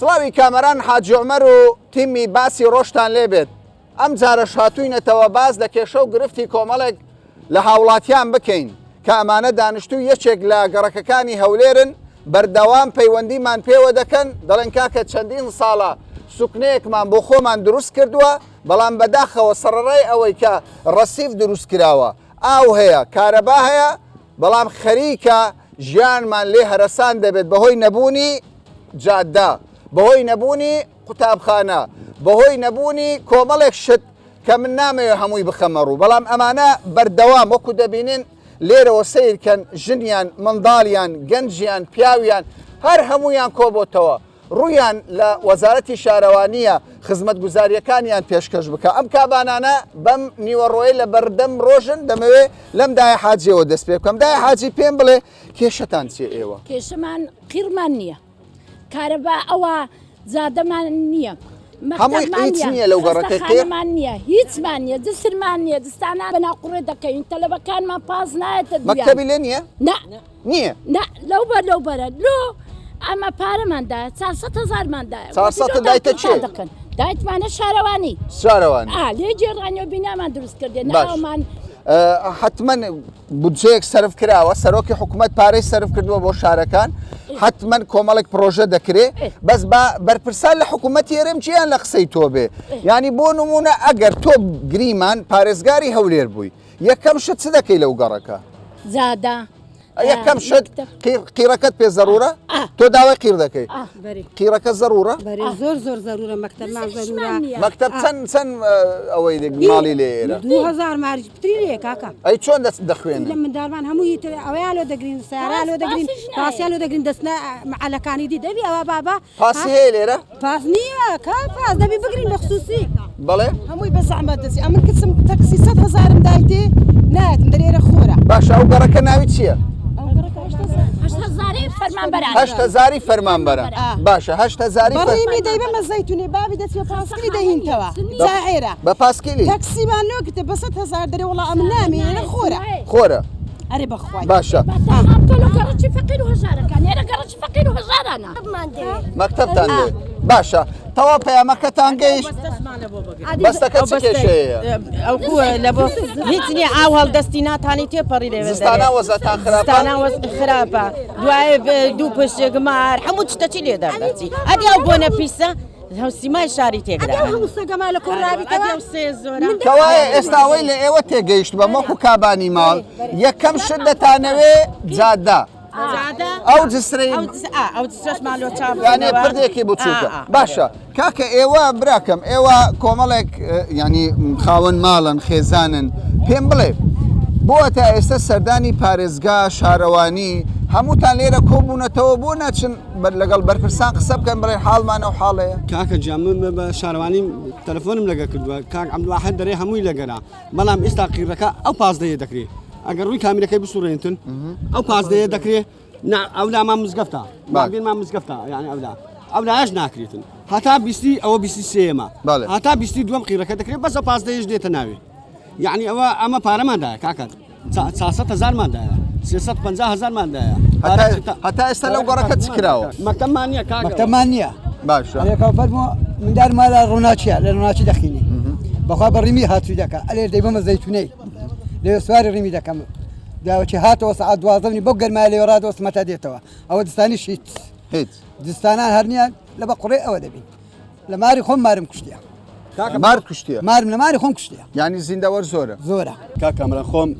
سڵاوی کامەران حاجی عومەر و تیمی باسی ڕۆژتان لێبێت ئەم جارەش هاتووینەتەوە باز لە کێشە و گرفتی کۆمەڵێک لە هاوڵاتیان بکەین کە ئەمانە دانیشتوو یەکێک لە گەڕەکەکانی هەولێرن بەردەوام پەیوەندیمان پێوە دەکەن دەڵێن کاکە چەندین ساڵە سوکنەیەکمان بۆ خۆمان دروست کردووە بەڵام بەداخەوە سەرڕای ئەوەی کە ڕەسیف دروست کراوە ئاو هەیە کارەبا هەیە بەڵام خەریکە ژیانمان لێ هەرەسان دەبێت بەهۆی نەبوونی جادە بەهۆی نەبوونی قوتابخانە بەهۆی نەبوونی کۆمەڵێک شت کە من نامەوێت هەمووی بخەمە ڕوو بەڵام ئەمانە بەردەوام وەکو دەبینن لێرەوە سیرکەن ژنیان منداڵیان گەنجیان پیاویان هەر هەمویان کۆبۆتەوە ڕوویان لە وەزارەتی شارەوانیە خزمەتگوزاریەکانیان پێشکەش بکە ئەم کابانانە بەم نیوەڕۆی لە بەردەم ڕۆژن دەمەوێت لەم دایە حاجیەوە دەست پێ بکەم دایە حاجی پێم بڵێ کێشەتان چێ ئێوە کێشەمان قیرمان نییە کارەبا ئەوە زادەمان نییە هەمووی هیچ نییە لەو گەڕەکە قێمان نییە هیچمان نییە دسرمان نییە دستانە بەناقوڕێ دەکەین تەلەبەکانمان پاس نایەتە مەکتەبی لێ نییە نییە لەو بەرە لۆ ئەمە پارەماندایە 400,000ماندایە 400 دایتە چێ دەکەن دایتمانە شارەوانی لێ جێڕانیەوە بینامان دروست کردێ ناومان حتمما بودجەیەک سرف کراوە سەرۆکی حکوومەت پارەی سرف کردووە بۆ شارەکان حتمما کۆمەڵێک پرۆژە دەکرێت بەس بەرپرسان لە حکوومەتی هێرم چیان لە قسەی تۆ بێ ینی بۆ نمونە ئەگەر تۆ گریمان پارێزگاری هەولێر بووی یەکەم شت چ دەکەی لەو گەڕەکە زادا یەکەم شت قیرەکەت پێ زەرورە تۆ داوای قیر دەکەی قیرەکە زەرورە زۆر زەرورە مەکتەبمان زەرورە مەکتەب چەند ئەوەی ماڵی لێرە 2000 مارج پتری لێ کاکە ئەی چۆن دەخوێنن لە منداڵمان هەمووی ئەویان لۆ دەگرین سیاران لۆ دەگرین پاسیان لۆ دەگرین دەستنە معەلەکانی دی دەبی ئەوە بابا پاسی هەیە لێرە پاس نییە کا پاس دەبی بگرین بە خصوصی بەڵێ هەمووی بە زەحمەت دەچی ئەمن کچم تەکسی 100,000م دایتێ نایەتم دەرێرە خۆرە باشە ئەو گەڕەکە ناوی چییە؟ 8,000 فەرمانبەرە باشە 8,000 بەڕیمی دەی بەمە زەیتونێ بابی دەچێ پاسکیلی دەهینتەوە زاهێرە بە پاسکیلی تەکسیمان لۆ کردە بە 100,000 دەرێ وەڵا ئەم نامێنە خۆرە ئەرێ بەخوای باشە گەڕەکی فەقیر و هەژارەکان ئێرە گەڕەکی فەقیر و هەژارانە مەکتەبتان دێ باشە تەوا پەیامەکەتان گەیشت بەستەکە چ کێشەیە ئەو لە بۆ هیچ نییە ئاو هەڵدەستی ناتانی تێپەڕی لێ زستانە وەزەتان خراپە دوایە دوو پشتێگمار هەموو شتەچی لێ دەردەچی ئەدی ئەو بۆنە پیسە سیمای شاری تێگرا هەمووسەگەما لە کۆڕاویتەوە کەوایە ئێستاوەی لە ئێوە تێگەیشت بە مەکو کابانی ماڵ یەکەم شت دەتانەوێ جادە ئەو جسرەی ئەو جسرەشمان لۆ یانێ پردێکی بچووکە باشە کاکە ئێوە براکەم ئێوە کۆمەڵێک ینی خاوەن ماڵن خێزانن پێم بڵێ بۆ تا ئێستا سەردانی پارێزگا شارەوانی هەمووتان لێرە کۆبوونەتەوە بۆ ناچن لەگەڵ بەرپرسان قسە بکەن بڵێ حاڵمانە و حاڵەیە کاکە جامن بە شارەوانی تەلەفۆنم لەگە کردووە کاک عەبدوڵاحەد دەرێ هەمووی لەگەرا بەڵام ئێستا قیرەکە ئەو پازدەیە دەکرێت ئەگەر ڕووی کامیرەکەی بسوڕێنتن ئەو پازدەیە دەکرێت ئەولامان مزگەفتە بابێنمان مزگەفتە یعنی ئەولایش ناکرێتن هەتا بیستی ئەوە بیستی سێمە هەتا بیستی دووەم قیرەکە دەکرێت بەس پازدەیەش دێتە ناوێ یعنی ئەمە پارەماندایە کاکە 400,000ماندایە 350,000ماندایە هەتا ئێستا لەو گەڕەکە چ کراوە مەکتەبمان نییە مەکتەبمان نییە باشە مندارمان لە ڕووناچیە لە ڕووناچی دەخینی بەخوا بەڕیمی هاتووی دەکە ئەلێر دەی بەمە زەیتونەی لێ سواری ڕیمی دەکەم داوەکی هاتەوە سەعات 12 بۆ گەرمای لێ ڕادەوەسمەتە دێتەوە ئەوە دستانی شیت دستانان هەرنیان لە بە قوڕێ ئەوە دەبین لە ماری خۆم مارم کوشتیە مار کوشتیە مارم لە ماری خۆم کوشتیە ینی زیندەوەر زۆرە کاکەمەران خۆم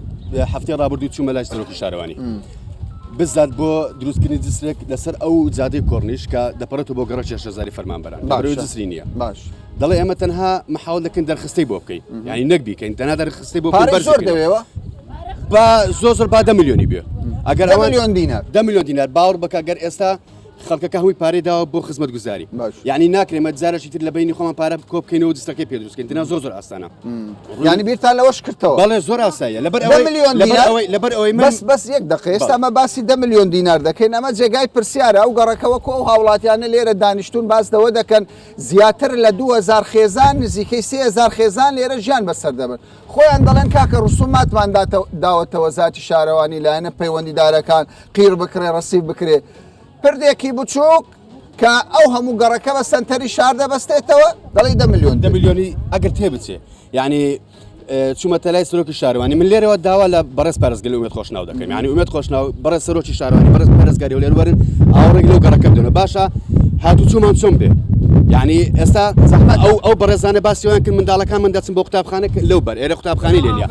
هەفتەی ڕابردوو چوومە لای سەرۆکی شارەوانی بزات بۆ دروستکردنی جسرێک لەسەر ئەو جادەی کۆڕنیش کە دەپەڕێتەوە بۆ گەڕەکی 6,000 فەرمانبەران بەڕێوەی جسری نییە باش دەڵێ ئێمە تەنها مەحاول دەکەین دەرخستەی بۆ بکەین یعنی نەک بیکەین تەنها دەرخستەی بۆ زۆر دەوێەوە بە زۆر با 10 میلیۆنی بێ ئەگەر 10 میلیۆن دینار 10 میلیۆن دینار باوەڕ بکە گەر ئێستا خەڵکەکە هەمووی پارەی داوە بۆ خزمەت گوزاری یعنی ناکرێمە جارێکی تر لە بینی خۆمان پارە کۆ بکەینەوە دستەکەی پێ دروستکەین تەنها زۆر ئاسانە ینی بیرتان لەوەش کردەوە بەڵێ زۆر ئاساییە لەبەر ئەوەی بەس یەک دقیقە ئێستا ئەمە باسی 10 میلیۆن دینار دەکەین ئەمە جێگای پرسیارە ئەو گەڕەکەوەکو ئەو هاوڵاتیانە لێرە دانیشتون باسدەوە دەکەن زیاتر لە 2000 خێزان نزیکەی 3000 خێزان لێرە ژیان بەسەر دەبن خۆیان دەڵێن کاکە ڕسوماتمان داوەتەوە زاتی شارەوانی لایەنە پەیوەندیدارەکان قیر بکرێ ڕەسیف بکرێ پردێکی بچووک کە ئەو هەموو گەڕەکە بە سنتەری شار دەبەستێتەوە دەڵی 10 میلیۆن 10 میلیۆنی ئەگەر تێبچێ یعنی چوومەتە لای سەرۆکی شارەوانی من لێرەوە داوا لە بەڕێز پارێزگای ئومێد خۆشناو دەکەم یعنی ئومێد خۆشناو بەڕێز سەرۆکی شارەوانی بەڕێز پارێزگاری و لێر وەرن ئاوڕێک لەو گەڕەکە بدەنە باشە هاتوو چۆمان چۆن بێ یعنی ئێستا زەحمەت ئەو بەڕێزانە باسییان کرد منداڵەکان من دەچم بۆ قوتابخانە لەو بەر ئێرە قوتابخانی لێنە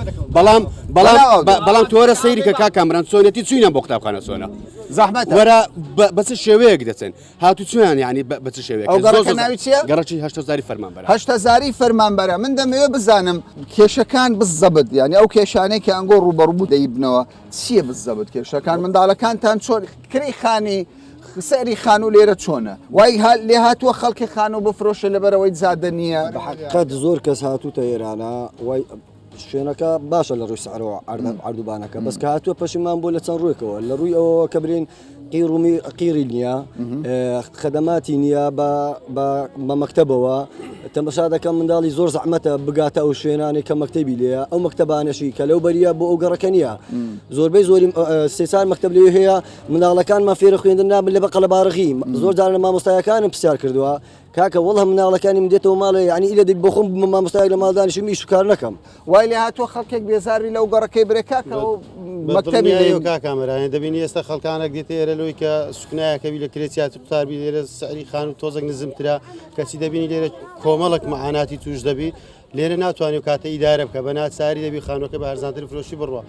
بەڵام تۆرە سەیری کە کاکامران چۆنێتی چوینە بۆ قوتابخانە چۆنە زەحمەت وەرە بە چ شێوەیەک دەچن هاتوو چۆیان یعنی بە چ شێوەیە ئەو گەڕەکە ناوی چییە؟ گەڕەکی 8,000 فەرمانبەر 8,000 فەرمانبەرە من دەمەوێت بزانم کێشەکان بزەبت یعنی ئەو کێشانەی کە ئەنگۆ ڕوبەڕووبوو دەیبنەوە چییە بزەبت کێشەکان منداڵەکانتان چۆن کڕی خانی سەری خان و لێرە چۆنە وای لێ هاتووە خەڵکی خان و بفرۆشە لەبەرەوەی زادە نییە قەت زۆر کەس هاتووتە ئێرانە وای شوێنەکە باشە لە ڕووی سعرەوە ئاردوبانەکە بەس کە هاتووە پەشیمان بۆ لە چەند ڕوویەکەوە لە ڕووی ئەوە کە برین قیری نییە خەدەماتی نییە بە مەکتەبەوە تەمەشا دەکەم منداڵی زۆر زەحمەتە بگاتە ئەو شوێنانی کە مەکتەبی لێە ئەو مەکتەبانەشی کە لەو بەریە بۆ ئەو گەڕەکە نییە زۆربەی زۆری سێسار مەکتەب لێ هەیە منداڵەکانمان فێرە خوێندن نابن لە بە قەلەبارغی زۆر جارە مامۆستایەکانم پرسیار کردووە کاکە وەڵام مناڵەکانی من دێتەوە ماڵێ یعنی ئیلە دەی بۆ خۆم مامۆستایەک لە ماڵدانیشم میش کار نەکەم وای لێ هاتووە خەڵکێک بێزاری لەو گەڕەکەی برێ کاکە و مەکتەبی کاکامەرانە دەبینی ئێستا خەڵکانێک دێتە ئێرە لەوەی کە سوکنایەکەوی لە کرێتیات قوتاربی لێرە سەری خان و تۆزێک نزمترا کەچی دەبینی لێرە کۆمەڵک مەعاناتی توش دەبی لێرە ناتوانێت و کاتە ئیدارە بکە بە ناچاری دەبی خانووەکە بە هەرزانتر فرۆشی بڕوە.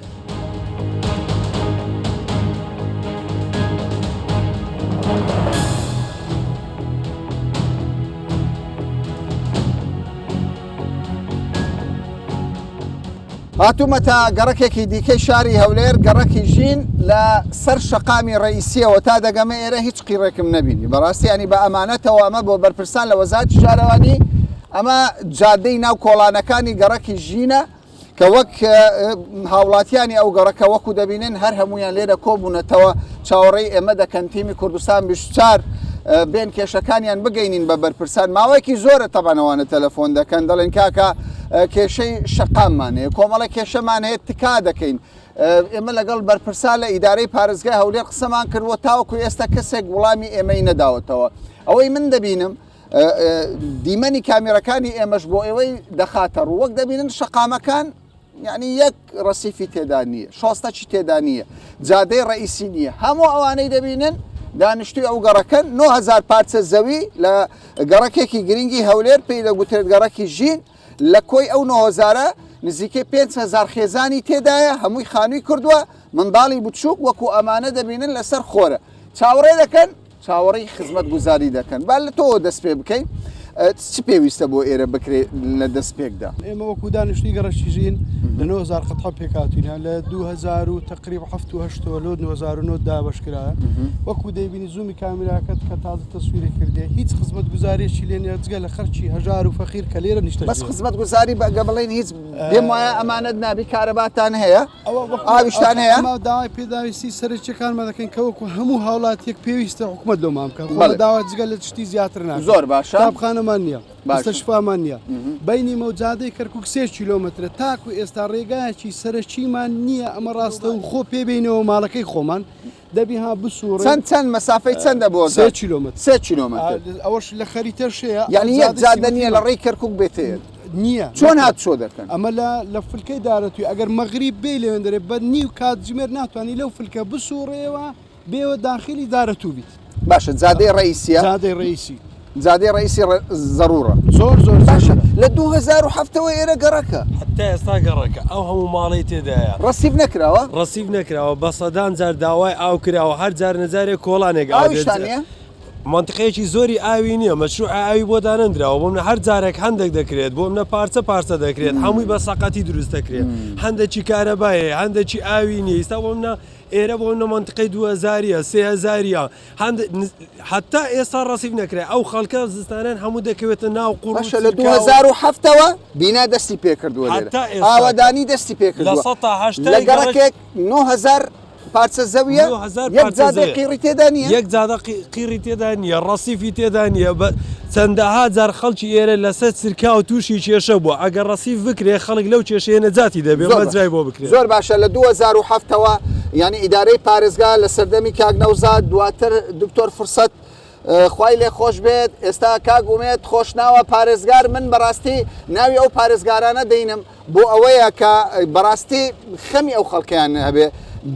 هاتوومەتە گەڕەکێکی دیکەی شاری هەولێر گەڕەکی ژین لە سەر شەقامی ڕئیسیەوە تا دەگەمە ئێرە هیچ قیڕێکم نەبینی بەڕاستی ینی بە ئەمانەتەوە ئەمە بۆ بەرپرسان لە وەزارەتی شارەوانی ئەمە جادەی ناو کۆڵانەکانی گەڕەکی ژینە کە وەک هاوڵاتیانی ئەو گەڕەکە وەکو دەبینن هەر هەمویان لێرە کۆبوونەتەوە چاوەڕێی ئێمە دەکەن تیمی کوردستان 24 بێن کێشەکانیان بگەینین بە بەرپرسان ماوەیەکی زۆرە تەبانەوانە تەلەفۆن دەکەن دەڵێن کاکە کێشەی شەقاممانەیە کۆمەڵە کێشەمان هەیە تکا دەکەین ئێمە لەگەڵ بەرپرسان لە ئیدارەی پارێزگای هەولێر قسەمان کردووە تاوەکو ئێستا کەسێک وڵامی ئێمەی نەداوەتەوە ئەوەی من دەبینم دیمەنی کامیرەکانی ئێمەش بۆ ئێوەی دەخاتە ڕوو وەک دەبینن شەقامەکان یعنی یەک ڕەسیفی تێدا نییە شۆستەچی تێدا نییە جادەی ڕئیسی نییە هەموو ئەوانەی دەبینن دانیشتوی ئەو گەڕەکەن 9,000 پارچە زەوی لە گەڕەکێکی گرنگی هەولێر پێی دەگوترێت گەڕەکی ژین لە کۆی ئەو 9,000 نزیکەی 5,000 خێزانی تێدایە هەمووی خانووی کردووە منداڵی بچووک وەکو ئەمانە دەبینن لەسەر خۆرە چاوەڕێ دەکەن چاوەڕێی خزمەت گوزاری دەکەن با لە تۆ دەست پێ بکەین چ پێویستە بۆ ئێرە بکرێت لە دەست پێکدا ئێمە وەکو دانیشتوی گەڕەکی ژین لە 9,000 خەتە پێکاتوینە لە 2000 و تقریبا 1970 لۆ 2009 دابشکرا وەکو دەیبینی زوومی کامیراکەت کە تازە تەسویری کردێ هیچ خزمەت گوزارێکی لێ جگە لە خەرچی هەژار و فەقیر کە لێرە نیشتە بەس خزمەت گوزاری بەگە بڵێن هیچ پێم وایە ئەمانەت نابی کارەباتان هەیە ئاویشتان هەیە ئەمە داوای پێداویستی سەرچەکانمان دەکەن کە وەکو هەموو هاوڵاتیەک پێویستە حکومەت لەمام بکە خۆ داوا جگە لە تشتی زیاتر ناکە زۆر باشە قوتابخانەمان نییە مستەشفامان نییە بینی مەوجادەی کەرکک 3 کیلۆمەترە تاکو ئێستا ڕێگایەکی سەرچیمان نییە ئەمە ڕاستە و خۆ پێبینەوە ماڵەکەی خۆمان دەبی ها بسوڕ چەند مەسافەی چەندە بۆ 3 کیلۆمەتر 3 کیلۆمەتر ئەوەش لە خەریتەر شەیە یعنی یەک جادە نییە لە ڕێی کەرکک بێتێت نییە چۆن هات چۆ دەکەن ئەمە لە فلکەی دارەتوی ئەگەر مەغریب بێ لێوێن دەرێت بە نیو کاتژمێر ناتوانانی لەو فلکە بسوڕێەوە بێوە داخلی دارەتوو بیت باشە جادەی ڕئیسیە جادەی ڕئیسی جادەی ڕئیسی ضرورە زۆر باشە لە 2007ەوە ئێرە گەڕەکە حتا ئێستا گەڕەکە ئەو هەموو ماڵی تێدایە ڕسیف نەکراوە ڕسیف نەکراوە بە سەدان جار داوای ئاو کراوە هەر جار نەجارێک کۆڵانێک ئاویشتانە منطقەیەکی زۆری ئاوی نییە مەشروع ئاوی بۆ دانەندراوە بۆ منە هەر جارێک هەندێک دەکرێت بۆ منە پارچە دەکرێت هەمووی بە سەقەتی دروست دەکرێت هەندێکی کارەبایە هەندێکی ئاوی نییە ئێستا بۆ منە ئێرە بۆ منە منطقەی 2000 3000 حتا ئێستا ڕسیف نەکرێت ئەو خەڵکە زستانیان هەموو دەکەوێتە ناو قوڕ لە 2007ەوە بینا دەستی پێکردووە ئاوادانی دەستی پێکردووە لە گەڕەکێک 9,000 پارچە زەویە یەک جادە قیڕی تێدا نییە یەک جادە قیڕی تێدا نییە ڕسیفی تێدا نییە بە چەندەها جار خەڵکی ئێرە لەسەر چرکا و تووشی کێشە بووە ئەگەر ڕسیف بکرێ خەڵک لەو کێشەیە نەجاتی دەبێت مەجرای بۆ بکرێت زۆر باشە لە 2007ەوە ینی ئیدارەی پارێزگا لە سەردەمی کاک نەوزاد دواتر دکتۆر فرسەت خوای لێ خۆش بێت ئێستا کاگومێت خۆشناوە پارێزگار من بەڕاستی ناوی ئەو پارێزگارانە دەینم بۆ ئەوەیە کە بەڕاستی خەمی ئەو خەڵکیان هەبێ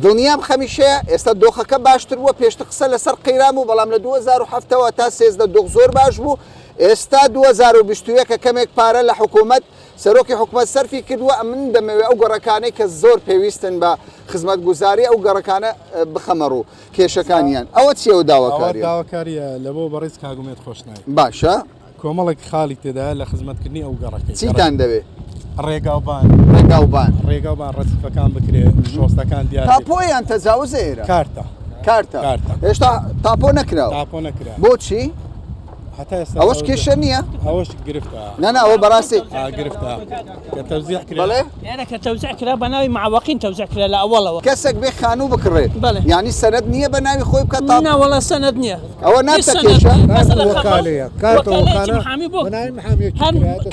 دڵنیام خەمیشەیە ئێستا دۆخەکە باشتر بووە پێشتر قسە لەسەر قەیرام و بەڵام لە 2007ەوە تا 13 دۆخ زۆر باش بوو ئێستا 2021 کە کەمێک پارە لە حکوومەت سەرۆکی حکوومەت سەرفی کردووە من دەمەوێت ئەو گەڕەکانەی کە زۆر پێویستن بە خزمەت گوزاری ئەو گەڕەکانە بخەمە ڕوو کێشەکانیان ئەوە چیە و داواکاریە لە بۆ بەڕێز کاگومێت خۆشناوی باشە کۆمەڵێک خاڵی تێدا لە خزمەتکردنی ئەو گەڕەکەی چیتان دەوێت ڕێگاوبان ڕێگاوبان ڕێسیفەکان بکرێت شۆستەکان دیار تاپۆیان تەجاوزێرە کارتە هێشتا تاپۆ نەکراوە بۆچی؟ ئەوەش کێشە نییە؟ ئەوەش گرفتە نەناوە بەڕاستی گرفتە کە تەوزیع بەڵێ؟ یانە کە تەوزیع کرا بە ناوی معوەقین تەوزیع کرا لە ئەوڵەوە کەسێک بێ خانوو بکڕێت یعنی سەنەد نییە بە ناوی خۆی بکە ناوەڵە سەنەد نییە ئەوە ناتە کێشە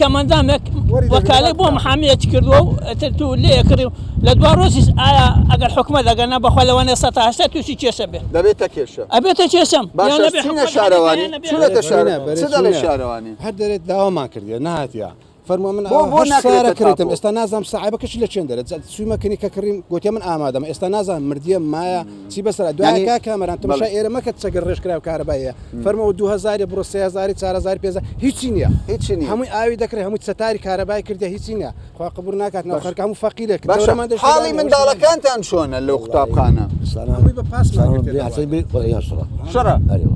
کەمەندامێک وەکالەی بۆ محامەت کردووە و تو لێ کردی لە دوا ڕۆژی ئایا ئەگەر حکومەت ئەگەنا بەخوا لەوانێ 180 تووشی کێشە بێ دەبێتە کێشە ئەبێتە کێشەم شارەوانی چونەتە شارەوانی شارەوانی هەر دەرێت داوامان کردی نهاتیە فەرمو من سارە کردم ئێستا نازانم ساعبەکەش لە چێن دەرێت سویمەکەنی کە کڕیم گوتێ من ئامادەم ئێستا نازانم مردیە مایە چی بەسەر دوای کامەران تماشا ئێرە مەکە چەگەر ڕێژکراو کارەبایە فەرمەوە 2000 بڕۆ 3000 4000 500 هیچی نییە هەمووی ئاوی دەکرێت هەمووی سەتاری کارەبای کردە هیچی نییە خوا قبول ناکات ناو خەرک هەموو فەقیرێک حاڵی منداڵەکانتان چۆنە لەو قوتابخانە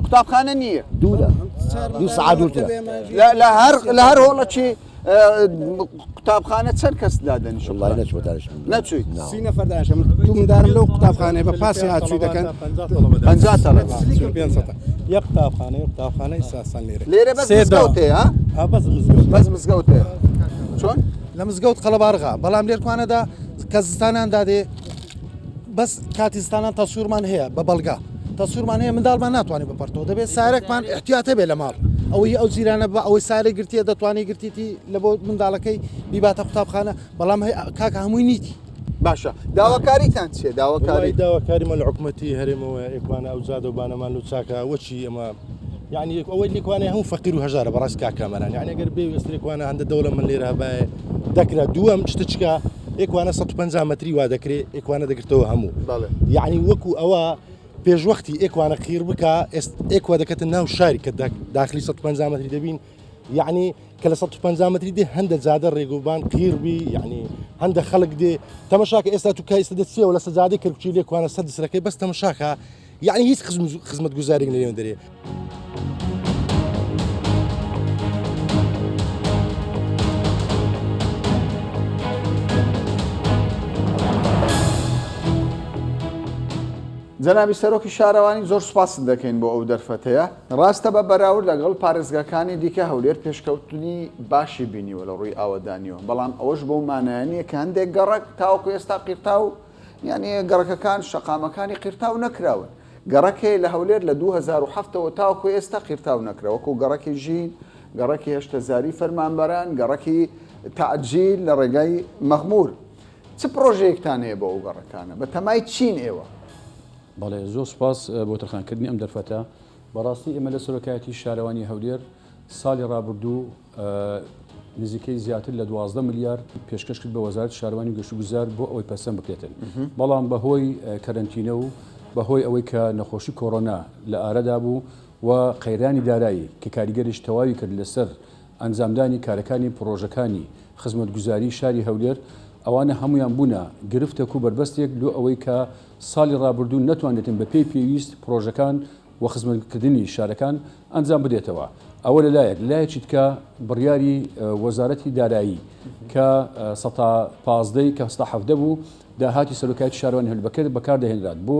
قوتابخانە نییە لە هەر هۆڵەکی قوتابخانە چەند کەس دادەنیش نەچوویت سی نەفەر دانیشتم دوو مندارم لەو قوتابخانەیە بە پاسی هاتووی دەکەن 50 یەک قوتابخانەی ساسان لێرە بەس مزگەوتەیە بەس مزگەوتەیە چۆن؟ لە مزگەوت قەڵەبارغا بەڵام لێرکوانەدا کە زستانان دادێ بەس کاتیستانان تەسوورمان هەیە بە بەڵگا تەسوورمان هەیە منداڵمان ناتوانێت بپەرتەوە دەبێت سارێکمان احتیاتە بێ لە ماڵ ئەوەی ئەو زیرانە بە ئەوەی سارێک گرتیە دەتوانێت گرتیتی لە بۆ منداڵەکەی بیباتە قوتابخانە بەڵام کاکە هەمووی نیتی باشە داواکاریتان چیە داواکاریمە لە حکوومەتی هەرێمەوە ئێکوانە ئەو زاد و بانەمان و چاکە وەچی ئەمە یعنی ئەوەی لیکوانێ هەموو فەقیر و هەژارە بەڕاست کاکەمەران یعنی ئەگەر بێ وێستێکوانە هەندە دەوڵە من لێرە هەبایە دەکرا دووەم شتە چکە ئێکوانە 150 مەتری وا دەکرێت ئێکوانە دەگرتەوە هەموو یعنی وەکو ئەوە پێشوەختی ئێکوانە قیر بکە ئێکوا دەکەتە ناو شاری کە داخلی 150 مەتری دەبین یعنی کە لە 150 مەتری دێ هەندە جادە ڕێگوبان قیربی یعنی هەندە خەڵک دێ تەمەشاکە ئێستا تو کایستە دەچێەوە لە سەجادەی کردکوچی لێکوانە سەد سەرەکەی بەس تەمەشاکە یعنی هیچ خزمەت گوزارێک لێوێن دەرێ جەنابی سەرۆکی شارەوانی زۆر سوپاس دەکەین بۆ ئەو دەرفەتەیە ڕاستە بە بەراورد لەگەڵ پارێزگاکانی دیکە هەولێر پێشکەوتنی باشی بینیوە لە ڕووی ئاوەدانیەوە بەڵام ئەوەش بۆ مانایانیە کە هەندێک گەڕک تاوەکو ئێستا قیرتاو یعنی گەڕەکەکان شەقامەکانی قیرتاو نەکراون گەڕەکەی لە هەولێر لە 2007ەوە تاوەکو ئێستا قیرتاو نەکراوە وەکو گەڕەکی ژین گەڕەکی هێشتەزاری فەرمانبەران گەڕەکی تەعجیل لە ڕێگای مەخمور چ پرۆژەیەکتان هەیە بۆ ئەو گەڕەکانە بە تەمای چین ئێوە بەڵێ زۆر سپاس بۆ تەرخانکردنی ئەم دەرفەتە بەڕاستی ئێمە لە سەرۆکایەتی شارەوانی هەولێر ساڵی ڕابردوو نزیکەی زیاتر لە 12 ملیار پێشکەش کرد بە وەزارەتی شارەوانی گەشت و گوزار بۆ ئەوەی پەسەند بکرێتن بەڵام بەهۆی کەرەنتینە و بەهۆی ئەوەی کە نەخۆشی کۆڕۆنا لە ئارەدا بوو و قەیرانی دارایی کە کاریگەریش تەواوی کرد لەسەر ئەنجامدانی کارەکانی پرۆژەکانی خزمەتگوزاری شاری هەولێر ئەوانە هەمویان بوونە گرفتە و بربەستێک لۆ ئەوەی کە ساڵی ڕابردوو نەتوانێتن بە پێی پێویست پرۆژەکان و خزمەتکردنی شارەکان ئەنجام بدێتەوە ئەوە لەلایەکی تکە بڕیاری وەزارەتی دارایی کە 15 کە 17 بوو داهاتی سەرۆکایەتی شارەوانی هەولێر بەکاردەهێنرات بۆ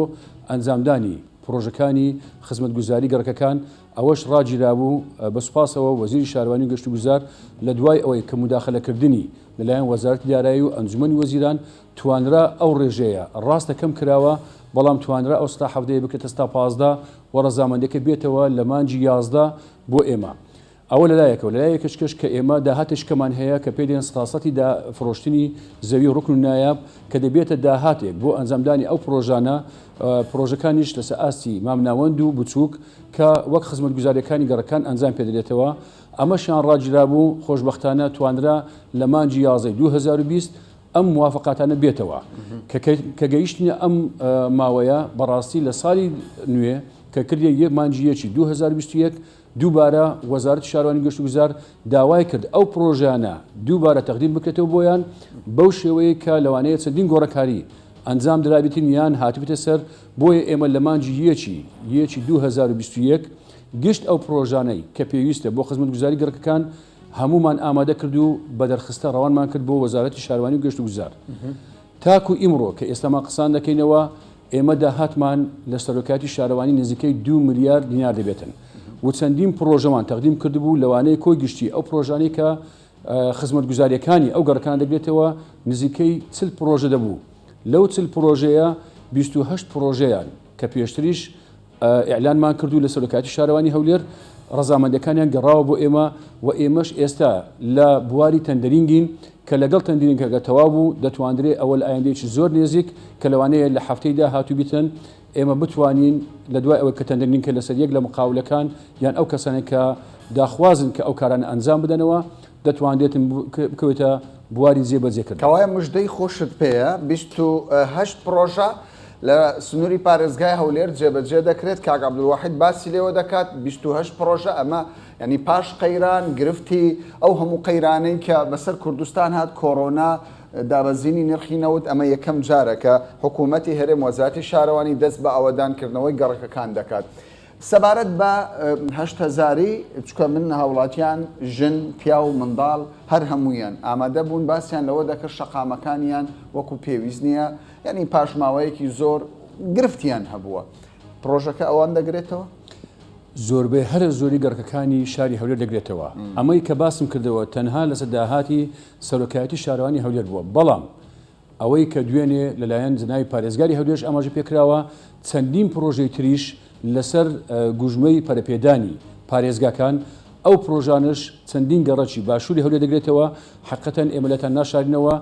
ئەنجامدانی پرۆژەکانی خزمەتگوزاری گەڕەکەکان ئەوەش ڕاگیرا بوو بەسوپاسەوە وەزیری شارەوانی گەشت و گوزار لە دوای ئەوەی کە موداخەلەکردنی لەلایەن وەزارەتی دارایی و ئەنجومەنی وەزیران توانرا ئەو ڕێژەیە ڕاستە کەم کراوە بەڵام توانرا ئەو 17 بکرێتە 15 و ڕەزامەندەکە بێتەوە لە مانجی 11 بۆ ئێمە ئەوە لەلایەکەوە لەلای کەشکەش کە ئێمە داهاتشکەمان هەیە کە پێ دێن سەتاسەتی فرۆشتنی زەوی ڕوکن و نایاب کە دەبێتە داهاتێک بۆ ئەنجامدانی ئەو پرۆژانە پرۆژەکانیش لەسەر ئاستی مامناوەند و بچووک کە وەک خزمەتگوزاریەکانی گەڕەکان ئەنجام پێدرێتەوە ئەمەشیان ڕاجرابوو خۆشببختانە توانرا لە مانجی 2020 ئەم موافقاتانە بێتەوە کە گەیشتنە ئەم ماوەیە بەڕاستی لە ساڵی نوێ کە کردی یەک مانجیەکی 2021 دووبارە وەزارەتی شارەوانی گەشت و گوزار داوای کرد ئەو پرۆژیانە دووبارە تەقدیم بکرێتەوە بۆیان بەو شێوەیە کە لەوانەیە چەندین گۆڕەکاری ئەنجام درابێتین یان هاتبێتە سەر بۆیە ئێمە لە مانجی یەکی 2021 گشت ئەو پرۆژانەی کە پێویستە بۆ خزمەتگوزاری گەڕەکەکان هەمومان ئامادە کرد و بەدەرخستە ڕەوانمان کرد بۆ وەزارەتی شارەوانی و گەشت و گوزار تاکو ئیمڕۆ کە ئێستامان قسان دەکەینەوە ئێمە داهاتمان لە سەرۆکاتی شارەوانی نزیکەی 2 ملیار دینار دەبێتن و چەندین پرۆژەمان تەقدیم کردبوو لەوانەیە کۆی گشتی ئەو پرۆژانەی کە خزمەتگوزاریەکانی ئەو گەڕەکان دەبێتەوە نزیکەی 40 پرۆژە دەبوو لەو 40 پرۆژەیە 28 پرۆژەیان کە پێشتریش ئیعلانمان کردو لە سەرۆکاتی شارەوانی هەولێر ڕەزامەندەکانیان گەڕاوە بۆ ئێمە و ئێمەش ئێستا لە بواری تەندەرینگین کە لەگەڵ تەندەرینگەکە تەواو بوو دەتوانرێت ئەوە لە ئایندەیەکی زۆر نێزیک کە لەوانەیە لە هەفتەیدا هاتوو بیتن ئێمە بتوانین لە دوای ئەوە کە تەندەرین کە لەسەر یەک لە مقاولەکان یان ئەو کەسانێک کە داخوازن کە ئەو کارانە ئەنجام بدەنەوە دەتوانێتن بکەوێتە بواری جێبەجێکرد. کەوایە مژدەی خۆشت پێەیە 28 پرۆژە لە سنووری پارێزگای هەولێر جێبەجێ دەکرێت کاک عەبدولواحید باسی لێوە دەکات 28 پرۆژە ئەمە ینی پاش قەیران گرفتی ئەو هەموو قەیرانەی کە بەسەر کوردستان هات کۆڕۆنا دابەزینی نرخی نەوت ئەمە یەکەم جارەکە حکوومەتی هەرێم وەزارەتی شارەوانی دەست بە ئەوەدانکردنەوەی گەڕەکەکان دەکات. سەبارەت بە 8هزاری چکە من هاوڵاتیان ژن پیا و منداڵ هەر هەمویان ئامادە بوون باسییان لەوە دەکرد شەقامەکانیان وەکو پێویست نییە یعنی پاشماوەیەکی زۆر گرفتیان هەبووە پرۆژەکە ئەوان دەگرێتەوە زۆربەی هەر زۆری گەڕەکەکانی شاری هەولێر دەگرێتەوە ئەمەی کە باسم کردەوە تەنها لەسەر داهاتی سەرۆکایەتی شارەوانی هەولێر بووە بەڵام ئەوەی کە دوێنێ لەلایەن جنای پارێزگاری هەولێرش ئاماژە پێکراوە چەندین پرۆژەی تریش لەسەر گوژمەی پەرەپێدانی پارێزگاکان ئەو پرۆژانش چەندین گەڕەکی باشووری هەولێر دەگرێتەوە حقەتەن ئێمەلەتان ناشارینەوە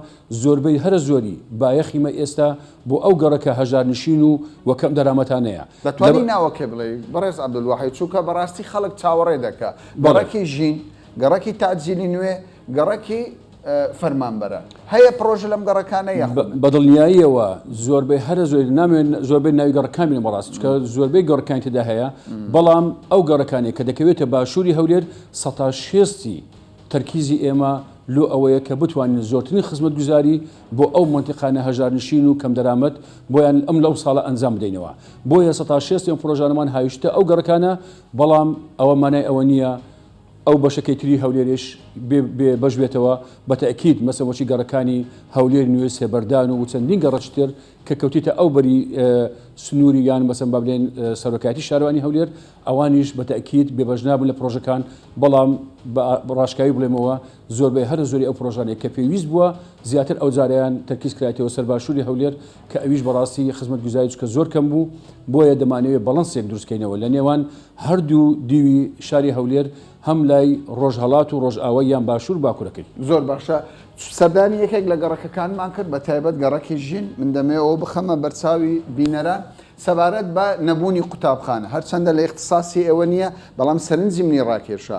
زۆربەی هەرە زۆری بایەخیمە ئێستا بۆ ئەو گەڕەکە هەژار نشین و وەکەم دەرامەتانەیە دەتوانی ناوەکێ بڵێ بەڕێز عەبدولواحید چووکە بەڕاستی خەڵک چاوەڕێ دەکە گەڕەکی ژین گەڕەکی تاجیلی نوێ گەڕەکی فەرمانبەرە هەیە پرۆژە لەم گەڕەکانە بەدڵنیاییەوە زۆربەی هەرە زۆری نامێن زۆربەی ناوی گەڕەکانی بەڕاست چکە زۆربەی گەڕەکانی تێدا هەیە بەڵام ئەو گەڕەکانی کە دەکەوێتە باشووری هەولێر 16 تەرکیزی ئێمە لۆ ئەوەیە کە بتوانین زۆرترین خزمەتگوزاری بۆ ئەو منتیقانە هەژار نشین و کەم دەرامەت بۆیان ئەم لەو ساڵە ئەنجام بدەینەوە بۆیە 16 پرۆژانەمان هاویشتە ئەو گەڕەکانە بەڵام ئەوە مانای ئەوە نییە ئەو بەشەکەی تری هەولێرش بەش بێتەوە بە تەئکید مەسەوەچی گەڕەکانی هەولێر نوێ سێبەردان و چەندین گەڕەشتر کە کەوتیتە ئەو بەری سنووری یان مەسەن با بڵێن سەرۆکایەتی شارەوانی هەولێر ئەوانیش بە تەئکید بێبەشنابن لە پرۆژەکان بەڵام ڕاشکاوی بڵێمەوە زۆربەی هەر زۆری ئەو پرۆژانێک کە پێویست بووە زیاتر ئەو جاریان تەرکیز کرایەوە سەر باشووری هەولێر کە ئەویش بەڕاستی خزمەتگوزاری کە زۆر کەم بوو بۆیە دەمانەوێت بەڵەنسێک دروستکەینەوە لە نێوان هەردوو دیوی شاری هەولێر هەم لای ڕۆژهەڵات و ڕۆژئاوای یان باشوور باکوورەکەی زۆر باشە سەردانی یەکێک لە گەڕەکەکانمان کرد بە تایبەت گەڕەکی ژین من دەمەوێتەوە بخەمە بەرچاوی بینەران سەبارەت بە نەبوونی قوتابخانە هەرچەندە لە اختصاسی ئێوە نییە بەڵام سەرنجی منی ڕاکێشە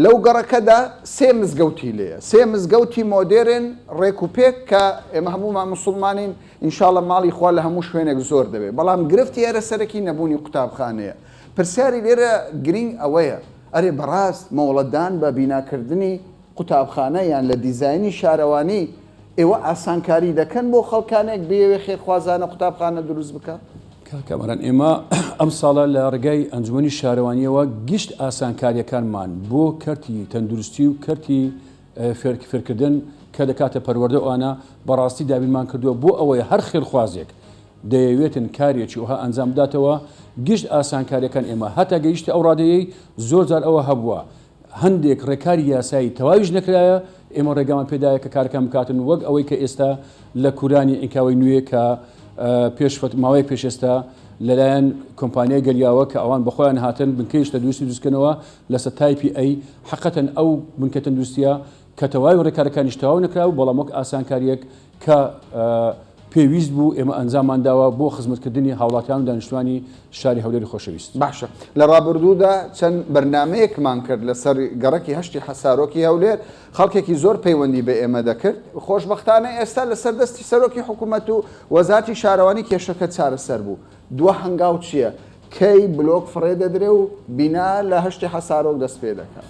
لەو گەڕەکەدا 3 مزگەوتی لێیە 3 مزگەوتی مۆدێرن ڕێک و پێک کە ئێمە هەمومان موسڵمانین ئینشاڵە ماڵی خوا لە هەموو شوێنێک زۆر دەبێت بەڵام گرفتی هەرە سەرەکی نەبوونی قوتابخانەیە پرسیاری لێرە گرنگ ئەوەیە ئەرێ بەڕاست مۆڵەتدان بە بیناکردنی قوتابخانە یان لە دیزایانی شارەوانی ئێوە ئاسانکاری دەکەن بۆ خەڵکانێک بێوێ خێرخوازانە قوتابخانە دروست بکە کامەران ئێمە ئەم ساڵە لە ڕێگای ئەنجومەنی شارەوانیەوە گشت ئاسانکاریەکانمان بۆ کەرتی تەندروستی و کەرتی فێرکردن کە دەکاتە پەروەردە ئەوانە بەڕاستی دابینمان کردووە بۆ ئەوەی هەر خێرخوازێک دەیەوێتن کارێکی وها ئەنجام بداتەوە گشت ئاسانکاریەکان ئێمە هەتا گەیشتە ئەو ڕادەیەی زۆر جار ئەوە هەبووە هەندێک ڕێکاری یاسایی تەواویش نەکرایە ئێمە ڕێگامان پێدایە کە کارەکان بکاتن وەک ئەوەی کە ئێستا لە کورانی ئینکاوی نوێ کە ماوەی پێشێستا لەلایەن کۆمپانیای گەلیاوە کە ئەوان بەخۆیان هاتن بنکەیشتە دووستی دروستکردنەوە لەسەر تایپی ئەی حقەتەن ئەو بنکەتە دروستیە کە تەواوی ڕێکارەکانیش تەواو نەکراو بەڵام وەک ئاسانکاریەک کە پێویست بوو ئێمە ئەنجامانداوە بۆ خزمەتکردنی هاوڵاتیان و دانیشتوانی شاری هەولێری خۆشەویست. باشە لە ڕابردوودا چەند بەرنمەیەکمان کرد لەسەر گەڕەکی هەشتی حەسارۆکی هەولێر خەڵکێکی زۆر پەیوەندی بە ئێمە دەکرد خۆشبەختانە ئێستا لە سەردەستی سەرۆکی حکوومەت و وەزارەتی شارەوانی کێشەکە چارەسەر بوو دووە هەنگاو چییە کەی بلۆک فڕێ دەدرێ و بینا لە هەشتی حەسارۆک دەست پێ دەکات.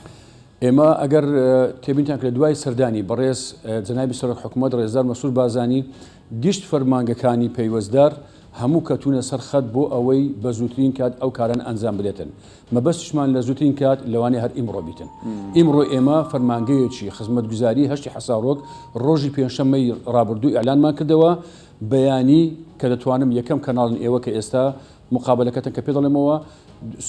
ئێمە ئەگەر تێبینتان کە لە دوای سەردانی بەڕێز جەنابی سەرۆک حکوومەت ڕێزدار مەسوود بازانی گشت فەرمانگەکانی پەیوەستدار هەموو کەتونە سەرخەت بۆ ئەوەی بە زووترین کات ئەو کاران ئەنجام بدێتن مەبەستشمان لە زووترین کات لەوانەیە هەر ئیمڕۆ بیتن ئیمڕۆ ئێمە فەرمانگەیەکی خزمەتگوزاری هەشتی حەسارۆک ڕۆژی پێنجشەممەی ڕابردوو ئەعلانمان کردەوە بەیانی کە دەتوانم یەکەم کەناڵن ئێوە کە ئێستا مقابلەکەتن کە پێ دەڵێمەوە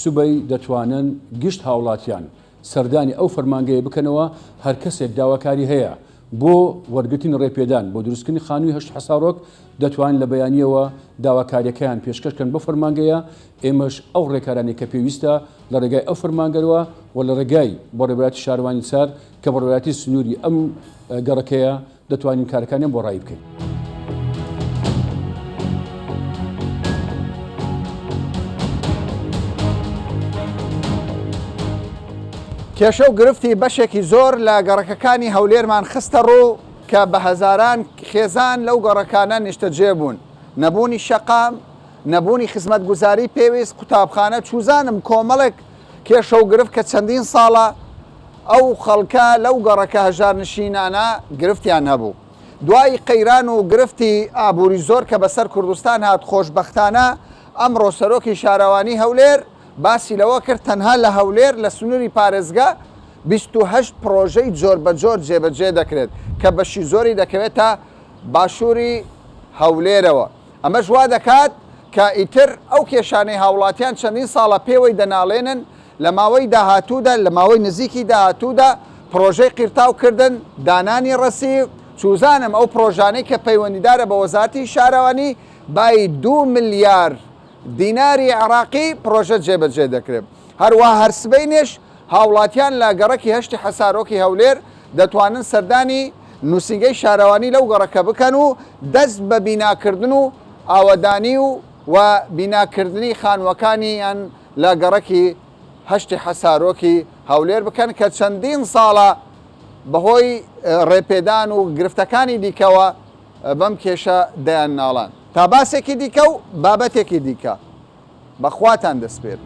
سوبەی دەتوانن گشت هاوڵاتیان سەردانی ئەو فەرمانگەیە بکەنەوە هەر کەسێک داواکاری هەیە بۆ وەرگرتنی ڕێپێدان بۆ دروستکردنی خانووی هەشت حەسارۆک دەتوانن لە بەیانیەوە داواکاریەکەیان پێشکەشکەن بۆ فەرمانگەیە ئێمەش ئەو ڕێکارانی کە پێویستە لە ڕێگای ئەو فەرمانگەرەوە و لە ڕێگای بۆ ڕێبەتی شارەوانی چار کە بە ڕێبەتی سنووری ئەم گەڕەکەیە دەتوانین کارەکانیان بۆ ڕای بکەین. کێشە و گرفتی بەشێکی زۆر لە گەڕەکەکانی هەولێرمان خستە ڕوو کە بە هەزاران خێزان لەو گەڕەکانە نیشتەجێ بوون نەبوونی شەقام نەبوونی خزمەتگوزاری پێویست قوتابخانە چوزانم کۆمەڵێک کێشە و گرفت کە چەندین ساڵە ئەو خەڵکە لەو گەڕەکە هەژار نشینانە گرفتیان هەبوو دوای قەیران و گرفتی ئابووری زۆر کە بەسەر کوردستان هات خۆشبەختانە ئەمڕۆ سەرۆکی شارەوانی هەولێر باسی لەوە کرد تەنها لە هەولێر لە سنووری پارێزگا 28 پرۆژەی جۆر بە جۆر جێبەجێ دەکرێت کە بەشی زۆری دەکەوێتە باشووری هەولێرەوە ئەمەش وا دەکات کە ئیتر ئەو کێشانەی هاوڵاتیان چەندین ساڵە پێوەی دەناڵێنن لە ماوەی داهاتوودا لە ماوەی نزیکی داهاتوودا پرۆژەی قیرتاوکردن دانانی ڕەسیف چوزانم ئەو پرۆژانەی کە پەیوەندیدارە بە وەزارەتی شارەوانی بای 2 ملیار دیناری عراقی پرۆژە جێبەجێ دەکرێت هەروە هەرسبەینێش هاوڵاتیان لە گەڕەکی هەشتی حەسارۆکی هەولێر دەتوانن سەردانی نووسینگەی شارەوانی لەو گەڕەکە بکەن و دەست بە بیناکردن و ئاوەدانی و بیناکردنی خانوەکانیان لە گەڕەکی هەشتی حەسارۆکی هەولێر بکەن کە چەندین ساڵە بەهۆی ڕێپێدان و گرفتەکانی دیکەوە بەم کێشە دەیان ناڵان تا باسێکی دیکە و بابەتێکی دیکە بەخواتان دەسپێت.